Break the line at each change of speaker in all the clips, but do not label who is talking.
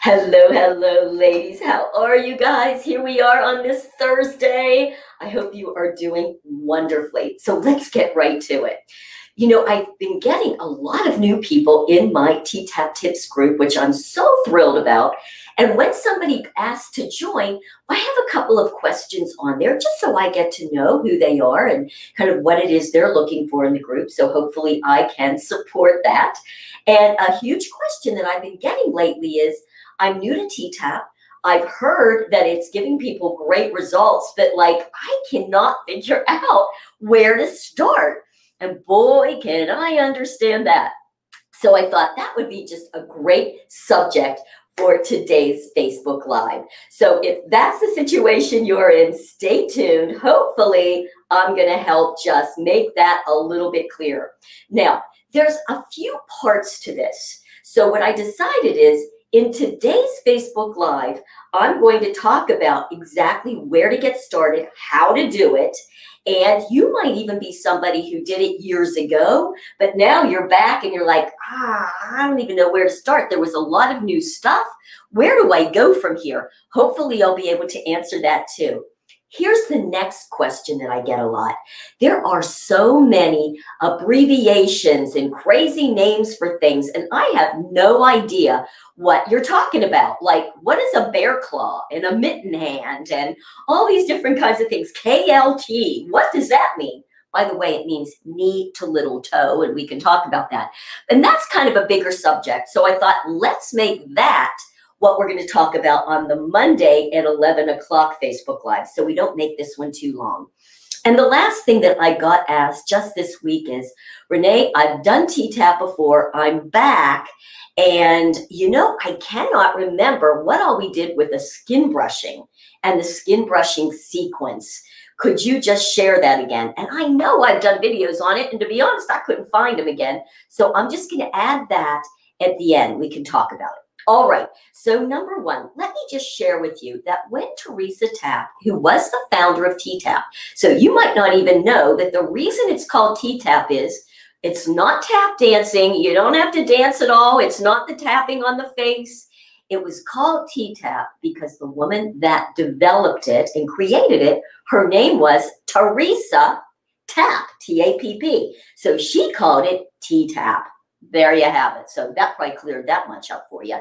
Hello, hello, ladies. How are you guys? Here we are on this Thursday. I hope you are doing wonderfully. So let's get right to it. You know, I've been getting a lot of new people in my T-Tapp tips group, which I'm so thrilled about. And when somebody asks to join, I have a couple of questions on there just so I get to know who they are and kind of what it is they're looking for in the group. So hopefully I can support that. And a huge question that I've been getting lately is, I'm new to T-Tapp. I've heard that it's giving people great results, but like I cannot figure out where to start. And boy, can I understand that. So I thought that would be just a great subject for today's Facebook Live. So if that's the situation you're in, stay tuned. Hopefully, I'm going to help just make that a little bit clearer. Now, there's a few parts to this. So what I decided is, in today's Facebook Live, I'm going to talk about exactly where to get started, how to do it, and you might even be somebody who did it years ago, but now you're back and you're like, I don't even know where to start. There was a lot of new stuff. Where do I go from here? Hopefully, I'll be able to answer that too. Here's the next question that I get a lot. There are so many abbreviations and crazy names for things, and I have no idea what you're talking about. Like, what is a bear claw and a mitten hand and all these different kinds of things? KLT, what does that mean? By the way, it means knee to little toe, and we can talk about that. And that's kind of a bigger subject. So I thought, let's make that what we're going to talk about on the Monday at 11 o'clock Facebook Live, so we don't make this one too long. And the last thing that I got asked just this week is, Renee, I've done T-Tapp before, I'm back, and you know, I cannot remember what all we did with the skin brushing and the skin brushing sequence. Could you just share that again? And I know I've done videos on it, and to be honest, I couldn't find them again. So I'm just going to add that at the end. We can talk about it. All right, so number one, let me just share with you that when Teresa Tapp, who was the founder of T-Tapp, so you might not even know that the reason it's called T-Tapp is it's not tap dancing. You don't have to dance at all. It's not the tapping on the face. It was called T-Tapp because the woman that developed it and created it, her name was Teresa Tapp, T-A-P-P. So she called it T-Tapp. There you have it. So that probably cleared that much up for you.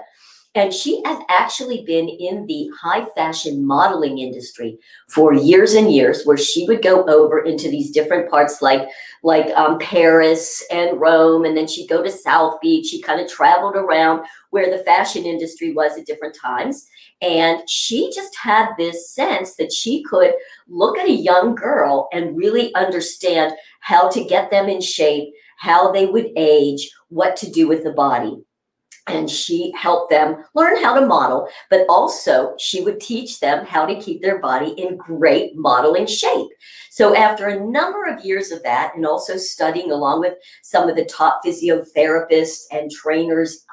And she has actually been in the high fashion modeling industry for years and years, where she would go over into these different parts like Paris and Rome, and then she'd go to South Beach. She kind of traveled around where the fashion industry was at different times. And she just had this sense that she could look at a young girl and really understand how to get them in shape, how they would age, what to do with the body. And she helped them learn how to model, but also she would teach them how to keep their body in great modeling shape. So after a number of years of that, and also studying along with some of the top physiotherapists and trainers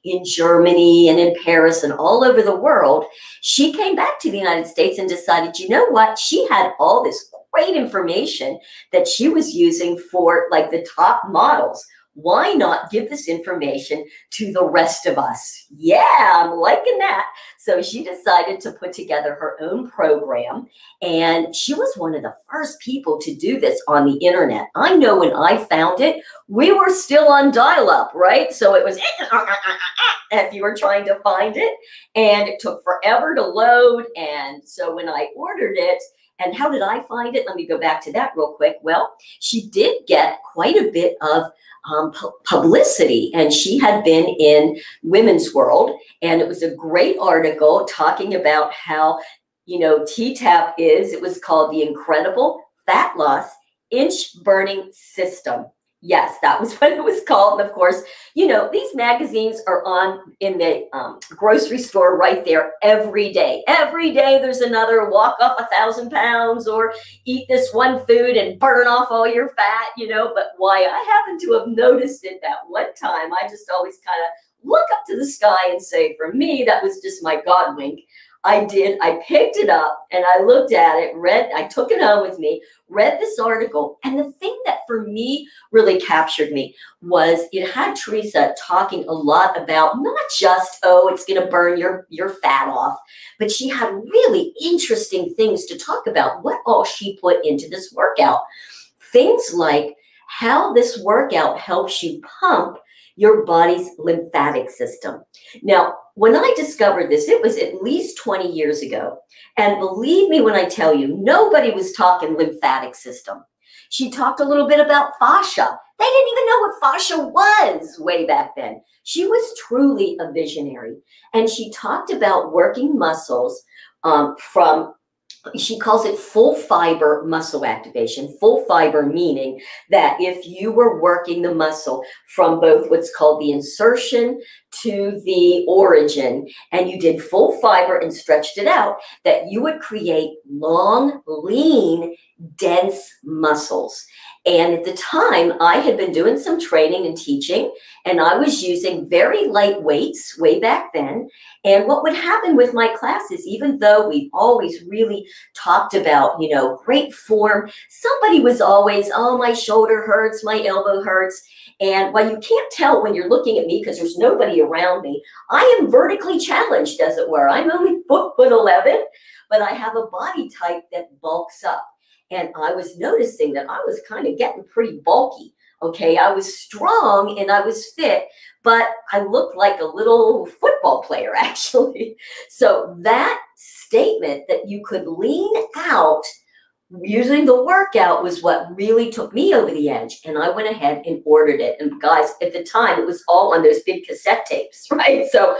in Germany and in Paris and all over the world, she came back to the United States and decided, you know what? She had all this great information that she was using for like the top models. Why not give this information to the rest of us? Yeah, I'm liking that. So she decided to put together her own program, and she was one of the first people to do this on the internet. I know when I found it, we were still on dial-up, right? So it was if you were trying to find it, and it took forever to load. And so when I ordered it, and how did I find it? Let me go back to that real quick. Well, she did get quite a bit of publicity, and she had been in Women's World, and it was a great article talking about how, you know, T-Tapp it was called the Incredible Fat Loss Inch Burning System. Yes, that was what it was called. And of course, you know, these magazines are on in the grocery store right there every day. Every day there's another walk off 1,000 pounds or eat this one food and burn off all your fat, you know. But why I happen to have noticed it that one time, I just always kind of look up to the sky and say, for me, that was just my God wink. I did. I picked it up and I looked at it, I took it home with me, read this article. And the thing that for me really captured me was it had Teresa talking a lot about not just, oh, it's going to burn your fat off, but she had really interesting things to talk about, what all she put into this workout. Things like how this workout helps you pump your body's lymphatic system. Now, when I discovered this, it was at least 20 years ago. And believe me when I tell you, nobody was talking lymphatic system. She talked a little bit about fascia. They didn't even know what fascia was way back then. She was truly a visionary. And she talked about working muscles from, she calls it full fiber muscle activation. Full fiber meaning that if you were working the muscle from both what's called the insertion to the origin, and you did full fiber and stretched it out, that you would create long, lean, dense muscles. And at the time, I had been doing some training and teaching, and I was using very light weights way back then. And what would happen with my classes, even though we always really talked about, you know, great form, somebody was always, oh, my shoulder hurts, my elbow hurts. And while you can't tell when you're looking at me because there's nobody around me, I am vertically challenged, as it were. I'm only 4'11", but I have a body type that bulks up. And I was noticing that I was kind of getting pretty bulky. Okay, I was strong and I was fit, but I looked like a little football player, actually. So that statement that you could lean out using the workout was what really took me over the edge. And I went ahead and ordered it. And guys, at the time, it was all on those big cassette tapes, right? So,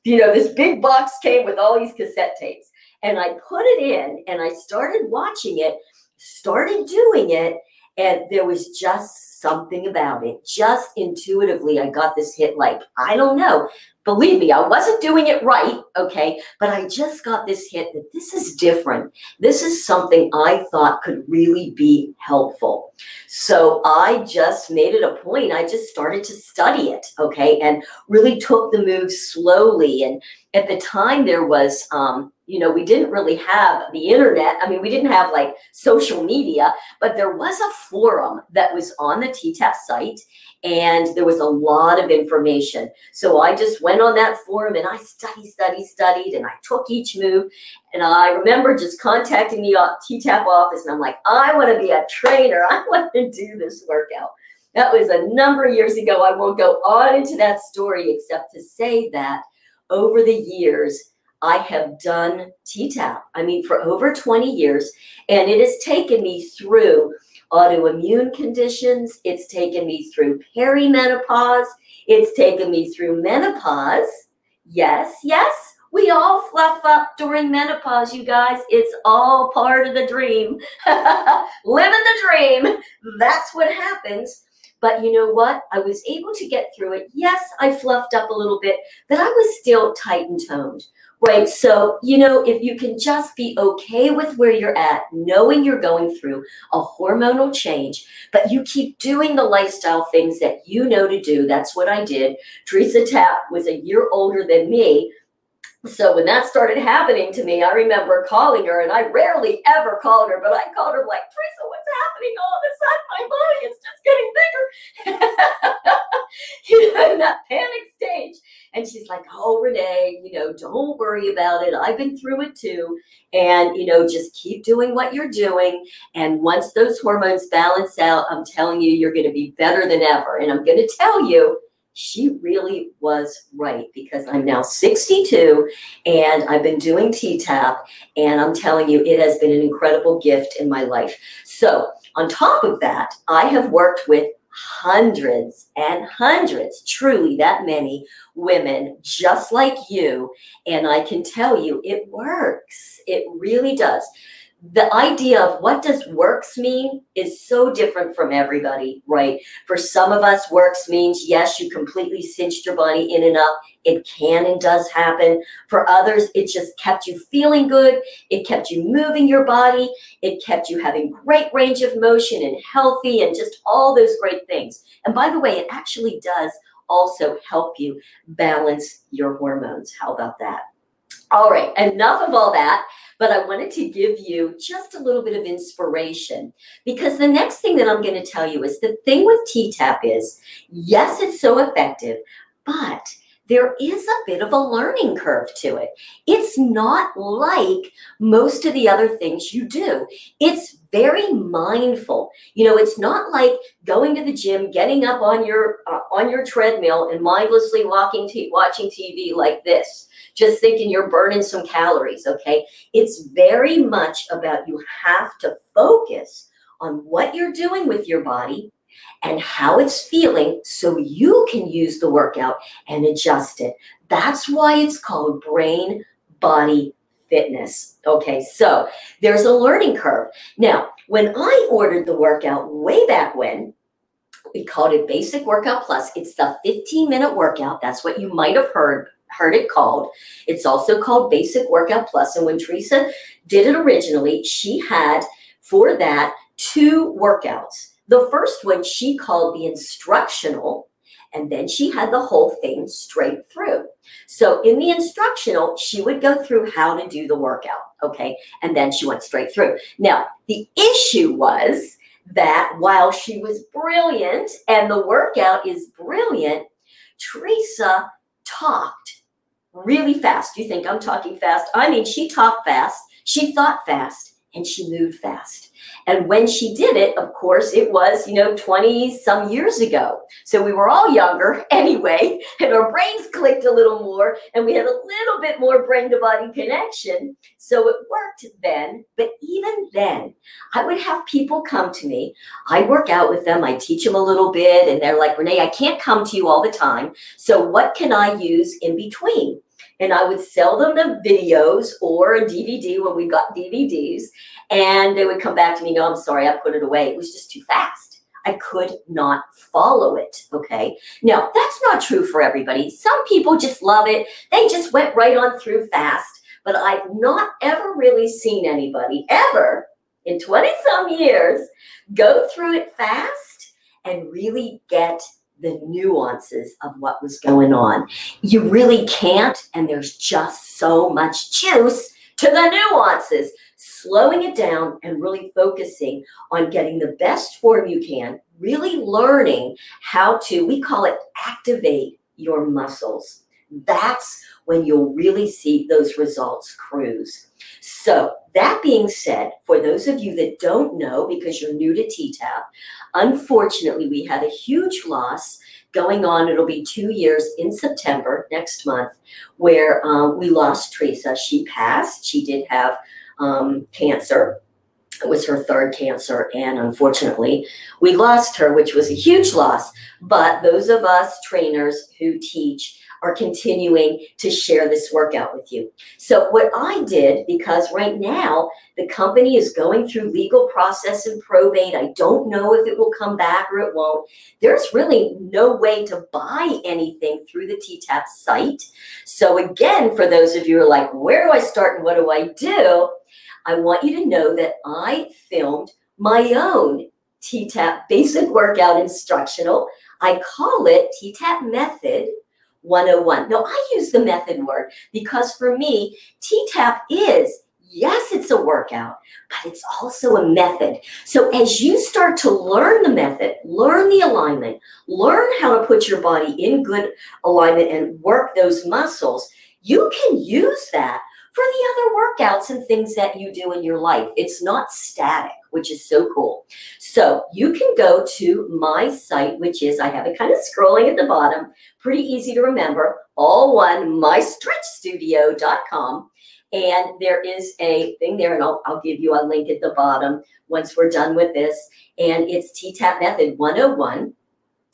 you know, this big box came with all these cassette tapes. And I put it in and I started watching it, started doing it, and there was just something about it. Just intuitively, I got this hit like, I don't know. Believe me, I wasn't doing it right, okay? But I just got this hit that this is different. This is something I thought could really be helpful. So I just made it a point. I just started to study it, okay? And really took the moves slowly. And at the time there was, you know, we didn't really have the internet. I mean, we didn't have like social media, but there was a forum that was on the T-Tapp site, and there was a lot of information. So I just went on that forum and I studied, and I took each move. And I remember just contacting the T-Tapp office, and I'm like, I want to be a trainer. I want to do this workout. That was a number of years ago. I won't go on into that story except to say that over the years, I have done T-Tapp, I mean, for over 20 years, and it has taken me through autoimmune conditions. It's taken me through perimenopause. It's taken me through menopause. Yes, yes, we all fluff up during menopause, you guys. It's all part of the dream. Living the dream. That's what happens. But you know what? I was able to get through it. Yes, I fluffed up a little bit, but I was still tight and toned. Right, so, you know, if you can just be okay with where you're at, knowing you're going through a hormonal change, but you keep doing the lifestyle things that you know to do. That's what I did. Teresa Tapp was a year older than me. So when that started happening to me, I remember calling her, and I rarely ever called her, but I called her like, Teresa, what's happening? All of a sudden, my body is just getting bigger. You know, in that panic stage. And she's like, oh, Renee, you know, don't worry about it. I've been through it too. And, you know, just keep doing what you're doing. And once those hormones balance out, I'm telling you, you're going to be better than ever. And I'm going to tell you, she really was right, because I'm now 62 and I've been doing T-Tapp, and I'm telling you, it has been an incredible gift in my life. So on top of that, I have worked with hundreds and hundreds, truly that many women just like you. And I can tell you, it works. It really does. The idea of what does works mean is so different from everybody, right? For some of us, works means, yes, you completely cinched your body in and up. It can and does happen. For others, it just kept you feeling good. It kept you moving your body. It kept you having great range of motion and healthy and just all those great things. And by the way, it actually does also help you balance your hormones. How about that? All right, enough of all that, but I wanted to give you just a little bit of inspiration, because the next thing that I'm going to tell you is the thing with T-Tapp is, yes, it's so effective, but there is a bit of a learning curve to it. It's not like most of the other things you do. It's very mindful. You know, it's not like going to the gym, getting up on your treadmill and mindlessly watching TV like this, just thinking you're burning some calories, okay? It's very much about, you have to focus on what you're doing with your body and how it's feeling, so you can use the workout and adjust it. That's why it's called brain body fitness. Okay, so there's a learning curve. Now, when I ordered the workout way back when, we called it Basic Workout Plus. It's the 15-minute workout. That's what you might have heard it called. It's also called Basic Workout Plus. And when Teresa did it originally, she had for that 2 workouts. The first one she called the instructional, and then she had the whole thing straight through. So in the instructional, she would go through how to do the workout, okay? And then she went straight through. Now, the issue was that while she was brilliant and the workout is brilliant, Teresa talked really fast. You think I'm talking fast? I mean, she talked fast, she thought fast, and she moved fast. And when she did it, of course, it was, 20 some years ago. So we were all younger anyway, and our brains clicked a little more, and we had a little bit more brain to body connection. So it worked then. But even then, I would have people come to me. I work out with them. I teach them a little bit, and they're like, Renee, I can't come to you all the time. So what can I use in between? And I would sell them the videos or a DVD when we got DVDs. And they would come back to me and go, I'm sorry, I put it away. It was just too fast. I could not follow it, okay? Now, that's not true for everybody. Some people just love it. They just went right on through fast. But I've not ever really seen anybody ever in 20-some years go through it fast and really get the nuances of what was going on. You really can't, and there's just so much juice to the nuances. Slowing it down and really focusing on getting the best form you can, really learning how to, we call it, activate your muscles. That's when you'll really see those results cruise. So that being said, for those of you that don't know, because you're new to T-Tapp, unfortunately, we had a huge loss going on. It'll be 2 years in September, next month, where we lost Teresa. She passed. She did have cancer. It was her 3rd cancer, and unfortunately, we lost her, which was a huge loss. But those of us trainers who teach are continuing to share this workout with you. So what I did, because right now the company is going through legal process and probate, I don't know if it will come back or it won't. There's really no way to buy anything through the T-Tapp site. So again, for those of you who are like, where do I start and what do? I want you to know that I filmed my own T-Tapp basic workout instructional. I call it T-Tapp Method 101. Now, I use the method word because for me, T-Tapp is, yes, it's a workout, but it's also a method. So as you start to learn the method, learn the alignment, learn how to put your body in good alignment and work those muscles, you can use that for the other workouts and things that you do in your life. It's not static, which is so cool. So you can go to my site, which is, I have it kind of scrolling at the bottom, pretty easy to remember, all one, mystretchstudio.com. And there is a thing there, and I'll give you a link at the bottom once we're done with this. And it's T-Tapp Method 101,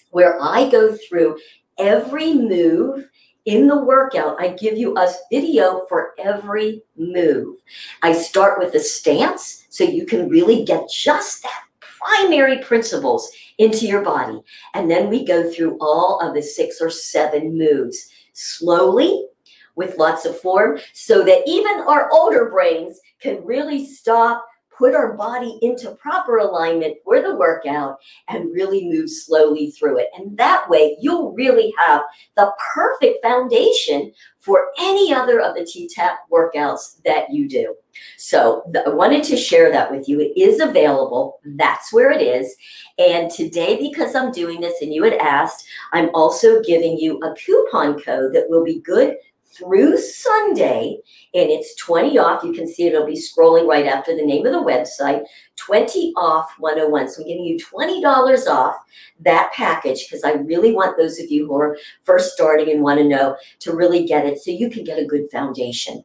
where I go through every move in the workout. I give you a video for every move. I start with the stance so you can really get just that primary principles into your body. And then we go through all of the 6 or 7 moves slowly with lots of form so that even our older brains can really stop, put our body into proper alignment for the workout and really move slowly through it. And that way you'll really have the perfect foundation for any other of the T-Tapp workouts that you do. So I wanted to share that with you. It is available. That's where it is. And today, because I'm doing this and you had asked, I'm also giving you a coupon code that will be good through Sunday, and it's 20 off. You can see it'll be scrolling right after the name of the website, 20 off 101. So I'm giving you $20 off that package because I really want those of you who are first starting and want to know to really get it so you can get a good foundation.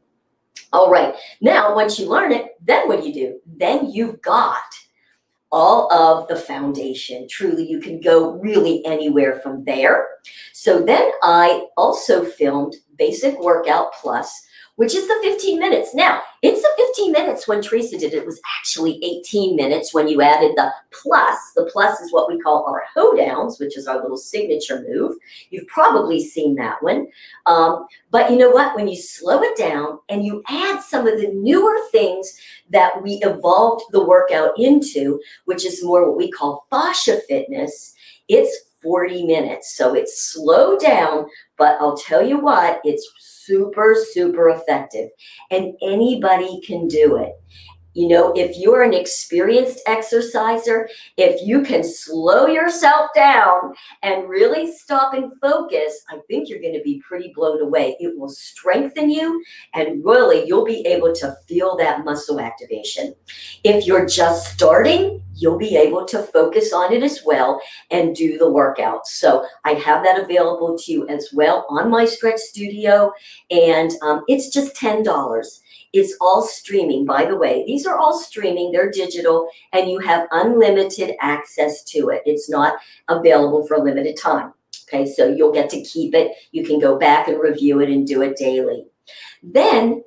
All right, now once you learn it, then what do? Then you've got all of the foundation. Truly, you can go really anywhere from there. So then I also filmed Basic Workout Plus, which is the 15 minutes. Now, it's the 15 minutes when Teresa did it. It was actually 18 minutes when you added the plus. The plus is what we call our hoedowns, which is our little signature move. You've probably seen that one. But you know what? When you slow it down and you add some of the newer things that we evolved the workout into, which is more what we call fascia fitness, it's 40 minutes. So it's slowed down, but I'll tell you what, it's super, super effective. And anybody can do it. You know, if you're an experienced exerciser, if you can slow yourself down and really stop and focus, I think you're going to be pretty blown away. It will strengthen you, and really you'll be able to feel that muscle activation. If you're just starting, you'll be able to focus on it as well and do the workout. So I have that available to you as well on my Stretch Studio, and it's just $10. It's all streaming, by the way. These are all streaming. They're digital, and you have unlimited access to it. It's not available for a limited time. Okay, so you'll get to keep it. You can go back and review it and do it daily. Then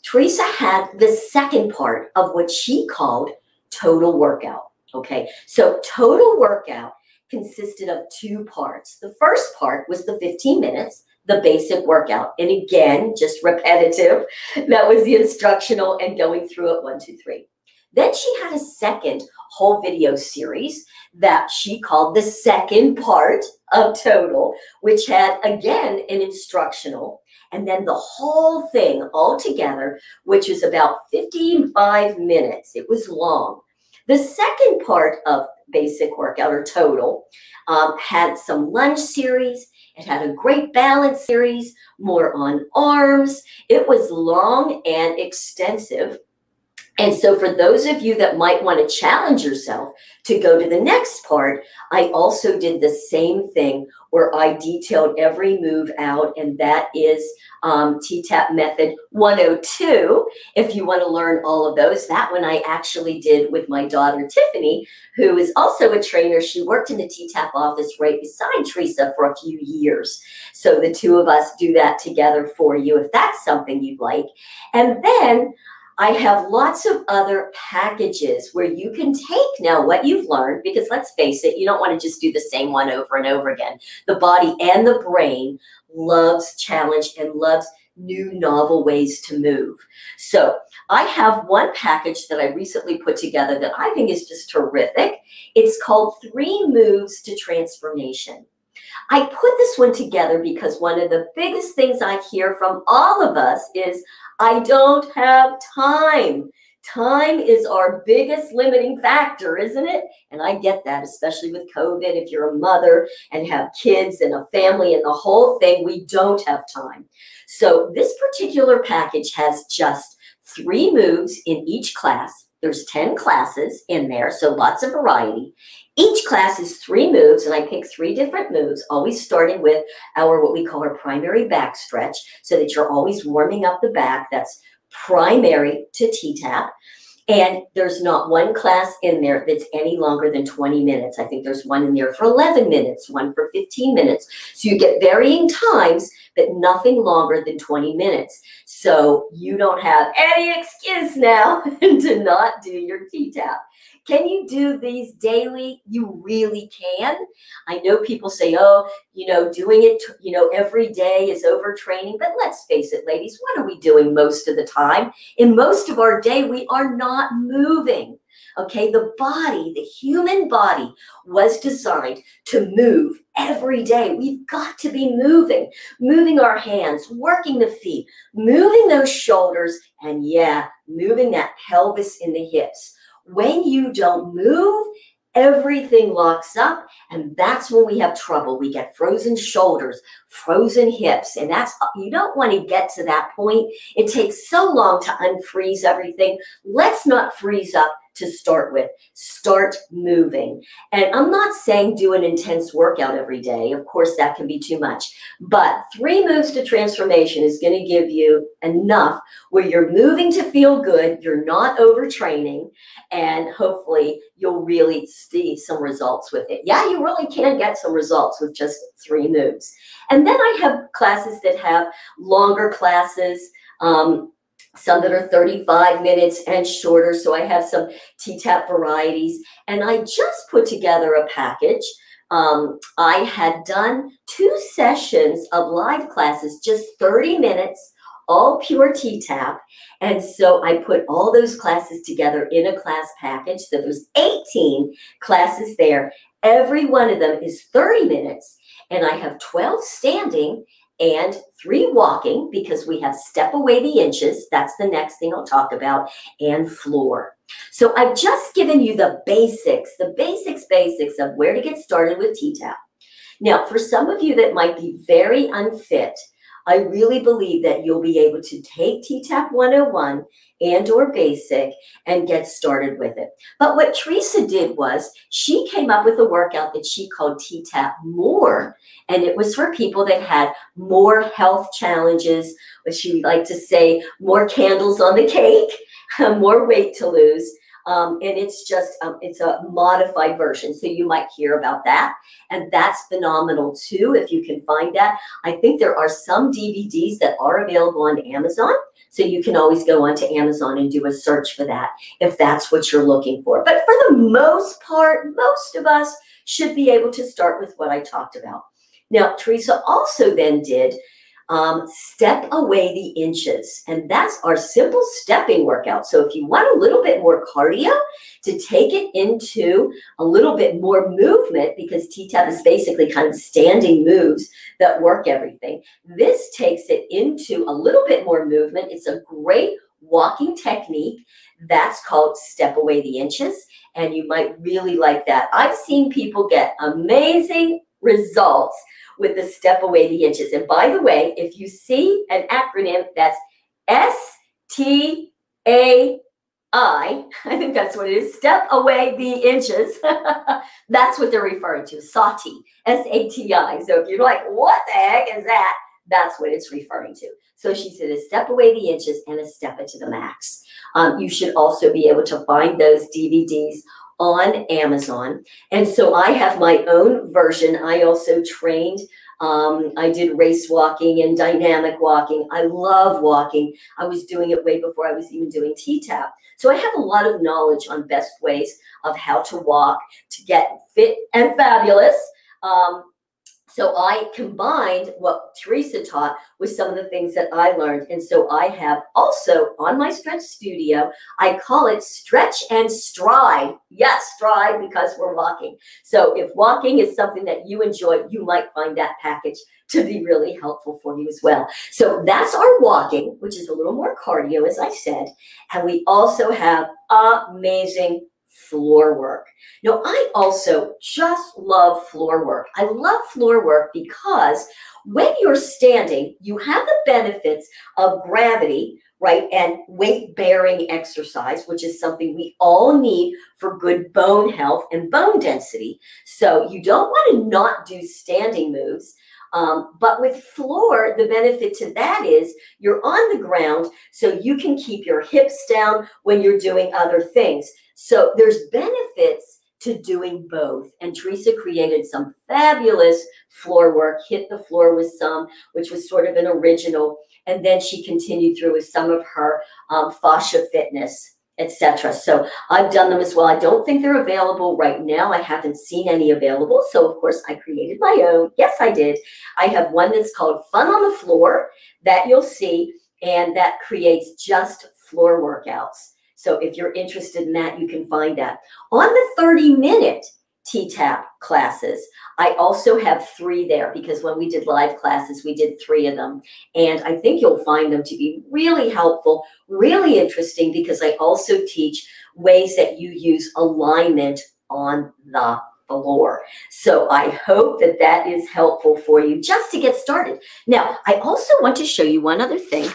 Teresa had the second part of what she called total workout. Okay, so total workout consisted of two parts. The first part was the 15 minutes, the basic workout. And again, just repetitive. That was the instructional and going through it 1, 2, 3. Then she had a second whole video series that she called the second part of total, which had, again, an instructional, and then the whole thing all together, which was about 55 minutes. It was long. The second part of basic workout or total had some lunge series. It had a great balance series, more on arms. It was long and extensive. And so for those of you that might want to challenge yourself to go to the next part, I also did the same thing where I detailed every move out, and that is T-Tapp Method 102. If you want to learn all of those, that one I actually did with my daughter, Tiffany, who is also a trainer. She worked in the T-Tapp office right beside Teresa for a few years. So the two of us do that together for you if that's something you'd like. And then I have lots of other packages where you can take now what you've learned, because let's face it, you don't want to just do the same one over and over again. The body and the brain loves challenge and loves new novel ways to move. So I have one package that I recently put together that I think is just terrific. It's called 3 Moves to Transformation. I put this one together because one of the biggest things I hear from all of us is, I don't have time. Time is our biggest limiting factor, isn't it? And I get that, especially with COVID. If you're a mother and have kids and a family and the whole thing, we don't have time. So this particular package has just 3 moves in each class. There's 10 classes in there, so lots of variety. Each class is 3 moves, and I pick 3 different moves, always starting with our, what we call our primary back stretch, so that you're always warming up the back. That's primary to T-Tapp. And there's not one class in there that's any longer than 20 minutes. I think there's one in there for 11 minutes, one for 15 minutes. So you get varying times, but nothing longer than 20 minutes. So you don't have any excuse now to not do your T-Tapp. Can you do these daily? You really can. I know people say, oh, you know, doing it, you know, every day is overtraining. But let's face it, ladies, what are we doing most of the time? In most of our day, we are not moving. Okay, the body, the human body was designed to move every day. We've got to be moving our hands, working the feet, moving those shoulders, and yeah, moving that pelvis in the hips. When you don't move, everything locks up, and that's when we have trouble. We get frozen shoulders, frozen hips, and you don't want to get to that point. It takes so long to unfreeze everything. Let's not freeze up to start with. Start moving. And I'm not saying do an intense workout every day. Of course, that can be too much. But 3 moves to transformation is going to give you enough where you're moving to feel good, you're not overtraining, and hopefully you'll really see some results with it. Yeah, you really can get some results with just 3 moves. And then I have classes that have longer classes, some that are 35 minutes and shorter. So I have some T-Tapp varieties, and I just put together a package. I had done 2 sessions of live classes, just 30 minutes, all pure T-Tapp. And so I put all those classes together in a class package. So there's 18 classes there. Every one of them is 30 minutes. And I have 12 standing and 3 walking, because we have step away the inches. That's the next thing I'll talk about, and floor. So I've just given you the basics of where to get started with T-Tapp. Now, for some of you that might be very unfit, I really believe that you'll be able to take T-Tapp 101 and or basic and get started with it. But what Teresa did was she came up with a workout that she called T-Tapp More, and it was for people that had more health challenges, what she would like to say, more candles on the cake, more weight to lose. And it's just, it's a modified version. So you might hear about that. And that's phenomenal too, if you can find that. I think there are some DVDs that are available on Amazon. So you can always go onto Amazon and do a search for that if that's what you're looking for. But for the most part, most of us should be able to start with what I talked about. Now, Teresa also then did step away the inches, and that's our simple stepping workout. So if you want a little bit more cardio to take it into a little bit more movement, because T-Tapp is basically kind of standing moves that work everything, this takes it into a little bit more movement. It's a great walking technique. That's called step away the inches, and you might really like that. I've seen people get amazing results with the step away the inches. And by the way, if you see an acronym that's STAI, I think that's what it is, step away the inches, that's what they're referring to, SATI, S-A-T-I. So if you're like, what the heck is that? That's what it's referring to. So she said a step away the inches and a step it to the max. You should also be able to find those DVDs on Amazon. And so I have my own version. I also trained, I did race walking and dynamic walking. I love walking. I was doing it way before I was even doing T-Tapp. So I have a lot of knowledge on best ways of how to walk to get fit and fabulous. So I combined what Teresa taught with some of the things that I learned. And so I have also on my stretch studio, I call it stretch and stride. Yes, stride, because we're walking. So if walking is something that you enjoy, you might find that package to be really helpful for you as well. So that's our walking, which is a little more cardio, as I said. And we also have amazing floor work. Now, I also just love floor work. I love floor work because when you're standing, you have the benefits of gravity, right, and weight-bearing exercise, which is something we all need for good bone health and bone density. So you don't want to not do standing moves. But with floor, the benefit to that is you're on the ground, so you can keep your hips down when you're doing other things. So there's benefits to doing both. And Teresa created some fabulous floor work, hit the floor with some, which was sort of an original. And then she continued through with some of her fascia fitness, etc. So I've done them as well. I don't think they're available right now. I haven't seen any available. So of course I created my own. Yes, I did. I have one that's called Fun on the Floor that you'll see, and that creates just floor workouts. So if you're interested in that, you can find that. On the 30-minute T-Tapp classes, I also have 3 there, because when we did live classes, we did 3 of them. And I think you'll find them to be really helpful, really interesting, because I also teach ways that you use alignment on the floor. So I hope that that is helpful for you just to get started. Now, I also want to show you one other thing.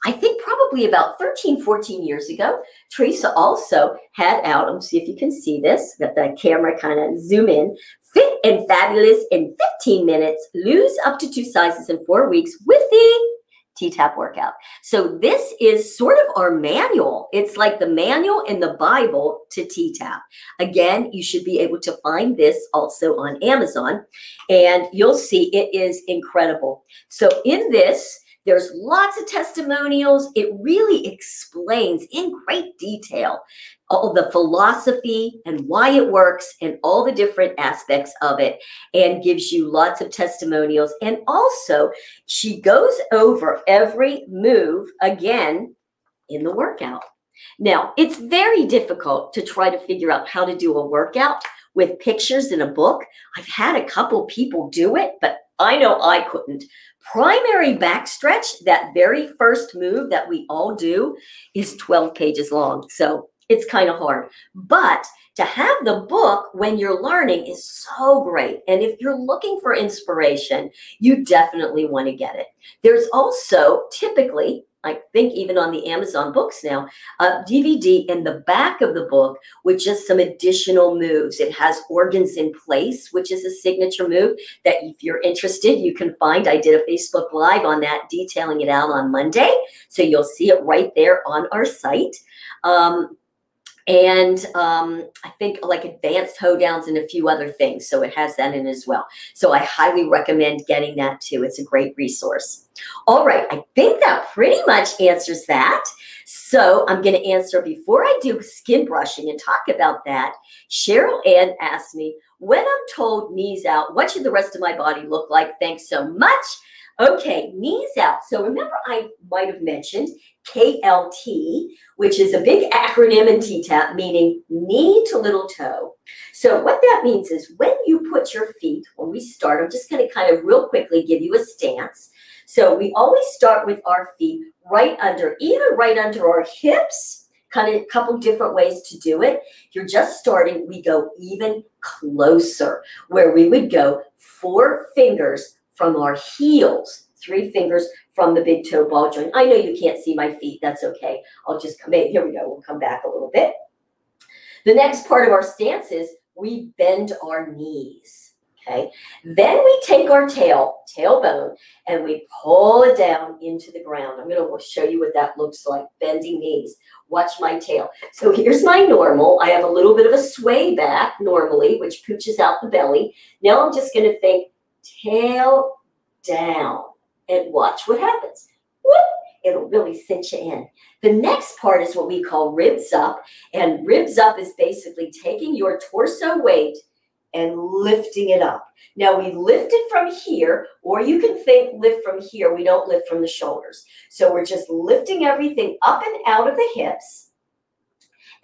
I think probably about 13, 14 years ago, Teresa also had out, let me see if you can see this, that the camera kind of zoom in, Fit and Fabulous in 15 minutes, lose up to 2 sizes in 4 weeks with the T-Tapp workout. So this is sort of our manual. It's like the manual in the Bible to T-Tapp. Again, you should be able to find this also on Amazon, and you'll see it is incredible. So in this, there's lots of testimonials. It really explains in great detail all the philosophy and why it works and all the different aspects of it, and gives you lots of testimonials. And also, she goes over every move again in the workout. Now, it's very difficult to try to figure out how to do a workout with pictures in a book. I've had a couple people do it, but I know I couldn't. Primary back stretch, that very first move that we all do, is 12 pages long. So it's kind of hard. But to have the book when you're learning is so great. And if you're looking for inspiration, you definitely want to get it. There's also typically, I think even on the Amazon books now, a DVD in the back of the book with just some additional moves. It has organs in place, which is a signature move that if you're interested, you can find. I did a Facebook Live on that, detailing it out on Monday. So you'll see it right there on our site. I think like advanced hoedowns and a few other things. So it has that in as well. So I highly recommend getting that too. It's a great resource. All right, I think that pretty much answers that. So I'm going to answer, before I do skin brushing and talk about that, Cheryl Ann asked me, when I'm told knees out, what should the rest of my body look like? Thanks so much. Okay, knees out. So remember, I might have mentioned KLT, which is a big acronym in T-Tapp, meaning knee to little toe. So what that means is when you put your feet, when we start, I'm just going to kind of real quickly give you a stance. So we always start with our feet either right under our hips, kind of a couple different ways to do it. If you're just starting, we go even closer, where we would go 4 fingers from our heels, 3 fingers from the big toe ball joint. I know you can't see my feet. That's okay. I'll just come in. Here we go. We'll come back a little bit. The next part of our stance is we bend our knees. Okay. Then we take our tailbone, and we pull it down into the ground. I'm going to show you what that looks like, bending knees. Watch my tail. So here's my normal. I have a little bit of a sway back normally, which pooches out the belly. Now I'm just going to think tail down, and watch what happens. Whoop, it'll really cinch you in. The next part is what we call ribs up, and ribs up is basically taking your torso weight and lifting it up. Now we lift it from here, or you can think lift from here. We don't lift from the shoulders. So we're just lifting everything up and out of the hips.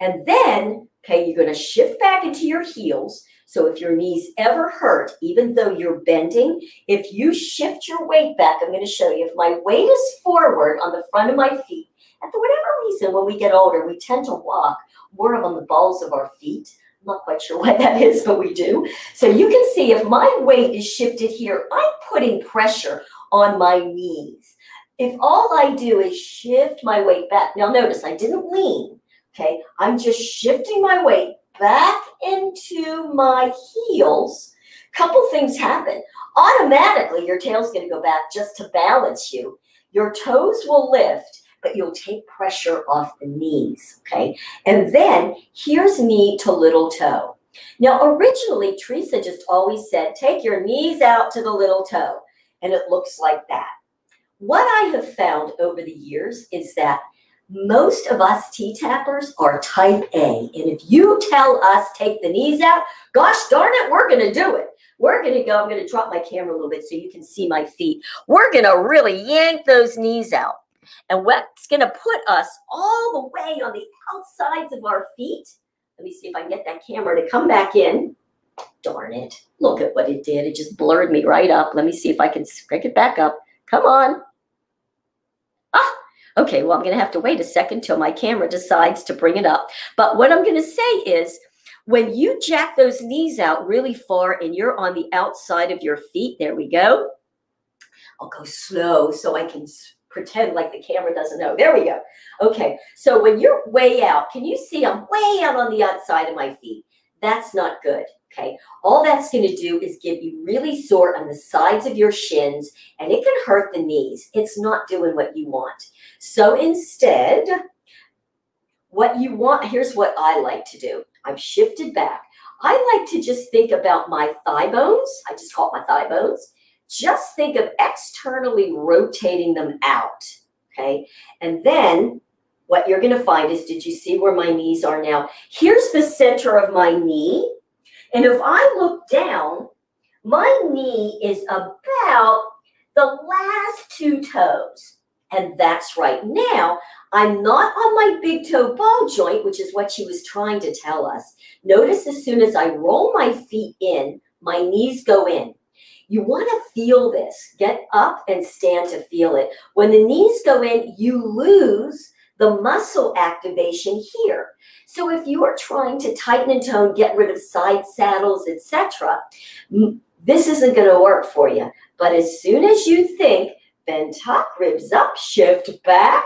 And then, okay, you're going to shift back into your heels. So if your knees ever hurt, even though you're bending, if you shift your weight back, I'm going to show you, if my weight is forward on the front of my feet, and for whatever reason, when we get older, we tend to walk more on the balls of our feet. I'm not quite sure why that is, but we do. So you can see if my weight is shifted here, I'm putting pressure on my knees. If all I do is shift my weight back, now notice I didn't lean, okay? I'm just shifting my weight back into my heels. Couple things happen. Automatically, your tail's going to go back just to balance you. Your toes will lift, but you'll take pressure off the knees, okay? And then here's knee to little toe. Now, originally, Teresa just always said, take your knees out to the little toe, and it looks like that. What I have found over the years is that most of us T-Tappers are type A, and if you tell us take the knees out, gosh darn it, we're going to do it. We're going to go, I'm going to drop my camera a little bit so you can see my feet. We're going to really yank those knees out. And what's going to put us all the way on the outsides of our feet. Let me see if I can get that camera to come back in. Darn it. Look at what it did. It just blurred me right up. Let me see if I can pick it back up. Come on. Ah, okay, well, I'm going to have to wait a second till my camera decides to bring it up. But what I'm going to say is, when you jack those knees out really far and you're on the outside of your feet, there we go. I'll go slow so I can pretend like the camera doesn't know. There we go. Okay, so when you're way out, can you see I'm way out on the outside of my feet? That's not good, okay? All that's going to do is get you really sore on the sides of your shins, and it can hurt the knees. It's not doing what you want. So instead, what you want, here's what I like to do. I've shifted back. I like to just think about my thigh bones. I just call it my thigh bones. Just think of externally rotating them out, okay? And then what you're going to find is, did you see where my knees are now? Here's the center of my knee. And if I look down, my knee is about the last two toes. And that's right. Now, I'm not on my big toe ball joint, which is what she was trying to tell us. Notice as soon as I roll my feet in, my knees go in. You want to feel this. Get up and stand to feel it. When the knees go in, you lose the muscle activation here. So if you are trying to tighten and tone, get rid of side saddles, etc., this isn't going to work for you. But as soon as you think, bend tuck, ribs up, shift back,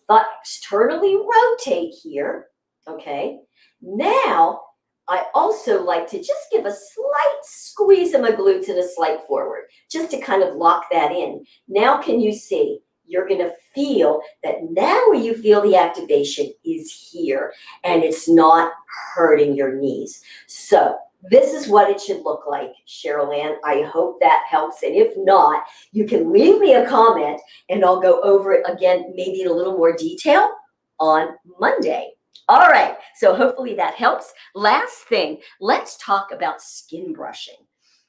externally rotate here, okay? Now, I also like to just give a slight squeeze of my glutes and a slight forward, just to kind of lock that in. Now, can you see? You're going to feel that now where you feel the activation is here, and it's not hurting your knees. So this is what it should look like, Cheryl Ann. I hope that helps. And if not, you can leave me a comment, and I'll go over it again, maybe in a little more detail on Monday. All right, so hopefully that helps. Last thing, let's talk about skin brushing.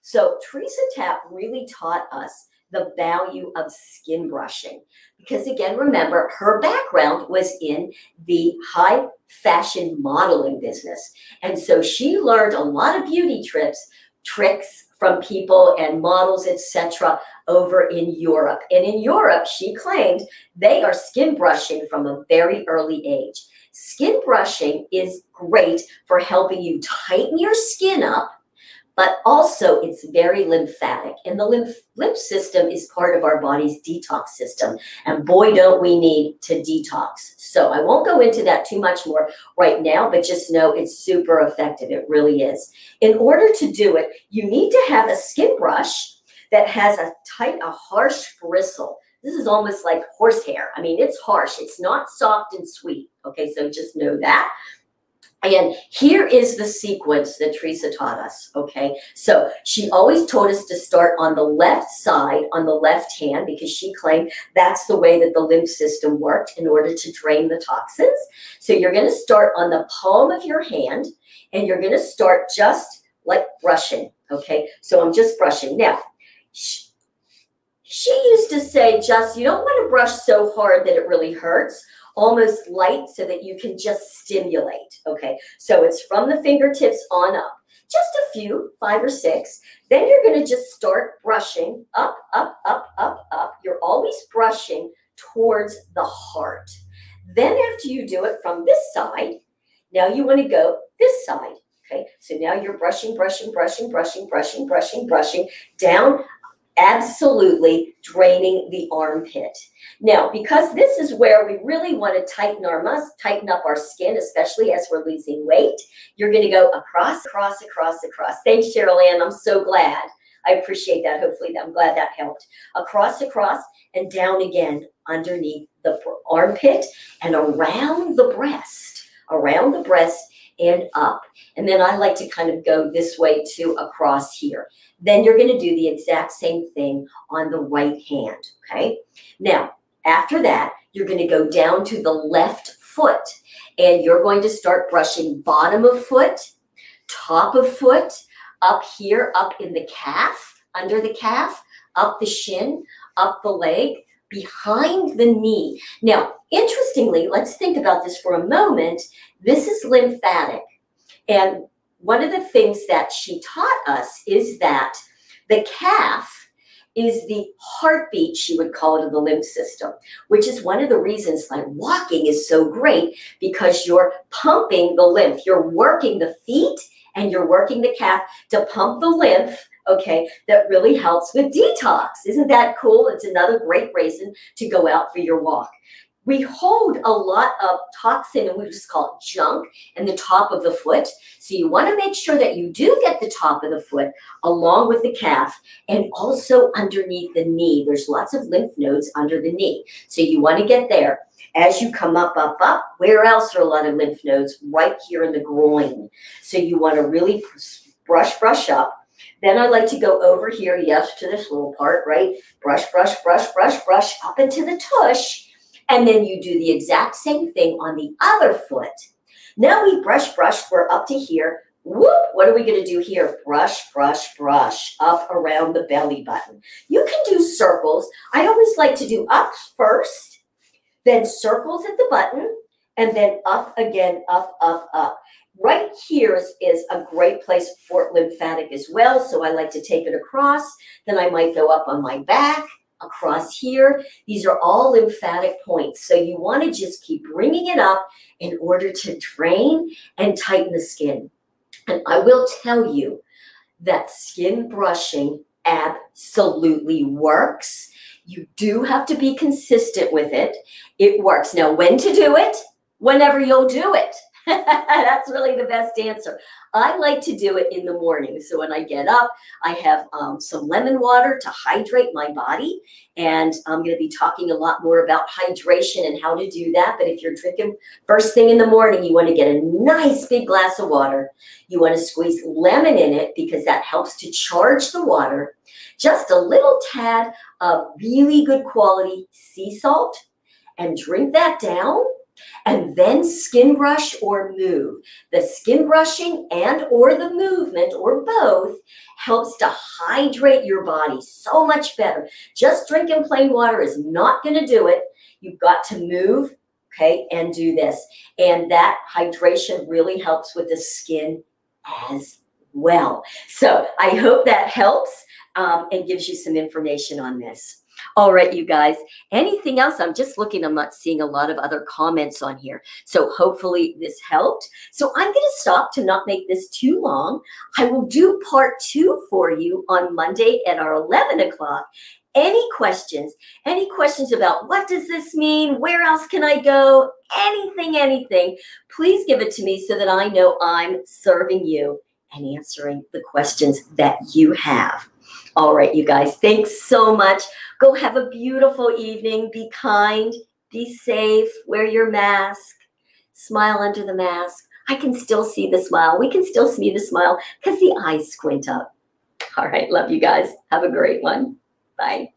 So T-Tapp really taught us the value of skin brushing, because again, remember, her background was in the high fashion modeling business. And so she learned a lot of beauty tricks from people and models, etc., over in Europe. And in Europe, she claimed they are skin brushing from a very early age. Skin brushing is great for helping you tighten your skin up, but also it's very lymphatic. And the lymph system is part of our body's detox system. And boy, don't we need to detox. So I won't go into that too much more right now, but just know it's super effective. It really is. In order to do it, you need to have a skin brush that has a harsh bristle. This is almost like horsehair. I mean, it's harsh. It's not soft and sweet. Okay, so just know that. And here is the sequence that Teresa taught us, okay? So she always told us to start on the left side, on the left hand, because she claimed that's the way that the lymph system worked in order to drain the toxins. So you're going to start on the palm of your hand, and you're going to start just like brushing, okay? So I'm just brushing. Now, she used to say, just, you don't want to brush so hard that it really hurts. Almost light so that you can just stimulate, okay? So it's from the fingertips on up. Just a few, 5 or 6. Then you're going to just start brushing up, up, up, up, up. You're always brushing towards the heart. Then after you do it from this side, now you want to go this side, okay? So now you're brushing, brushing, brushing, brushing, brushing, brushing, brushing down, absolutely draining the armpit. Now, because this is where we really want to tighten up our skin, especially as we're losing weight, you're going to go across, across, across, across. Thanks, Cheryl Ann. I'm so glad. I appreciate that. Hopefully, I'm glad that helped. Across, across, and down again underneath the armpit and around the breast and up. And then I like to kind of go this way too, across here. Then you're going to do the exact same thing on the right hand, okay? Now, after that, you're going to go down to the left foot, and you're going to start brushing bottom of foot, top of foot, up here, up in the calf, under the calf, up the shin, up the leg, behind the knee. Now, interestingly, let's think about this for a moment. This is lymphatic. And one of the things that she taught us is that the calf is the heartbeat, she would call it, of the lymph system, which is one of the reasons like walking is so great, because you're pumping the lymph. You're working the feet and you're working the calf to pump the lymph, okay, that really helps with detox. Isn't that cool? It's another great reason to go out for your walk. We hold a lot of toxin, and we just call it junk, in the top of the foot. So you want to make sure that you do get the top of the foot along with the calf, and also underneath the knee. There's lots of lymph nodes under the knee. So you want to get there. As you come up, up, up, where else are a lot of lymph nodes? Right here in the groin. So you want to really brush up. Then I like to go over here, yes, to this little part, right? Brush up into the tush. And then you do the exact same thing on the other foot. Now we brush, we're up to here. Whoop, what are we going to do here? Brush up around the belly button. You can do circles. I always like to do up first, then circles at the button, and then up again, up. Right here is a great place for lymphatic as well. So I like to take it across. Then I might go up on my back, across here. These are all lymphatic points. So you want to just keep bringing it up in order to drain and tighten the skin. And I will tell you that skin brushing absolutely works. You do have to be consistent with it. It works. Now, when to do it? Whenever you'll do it. That's really the best answer. I like to do it in the morning. So when I get up, I have some lemon water to hydrate my body. And I'm going to be talking a lot more about hydration and how to do that. But if you're drinking first thing in the morning, you want to get a nice big glass of water. You want to squeeze lemon in it because that helps to charge the water. Just a little tad of really good quality sea salt, and drink that down. And then skin brush or move. The skin brushing and or the movement, or both, helps to hydrate your body so much better. Just drinking plain water is not going to do it. You've got to move, okay, and do this. And that hydration really helps with the skin as well. So I hope that helps and gives you some information on this. All right, you guys, anything else? I'm just looking, I'm not seeing a lot of other comments on here. So hopefully this helped. So I'm going to stop to not make this too long. I will do part 2 for you on Monday at our 11 o'clock. Any questions about what does this mean? Where else can I go? Anything, please give it to me so that I know I'm serving you and answering the questions that you have. All right, you guys, thanks so much. Go have a beautiful evening. Be kind, be safe, wear your mask, smile under the mask. I can still see the smile. We can still see the smile because the eyes squint up. All right, love you guys. Have a great one. Bye.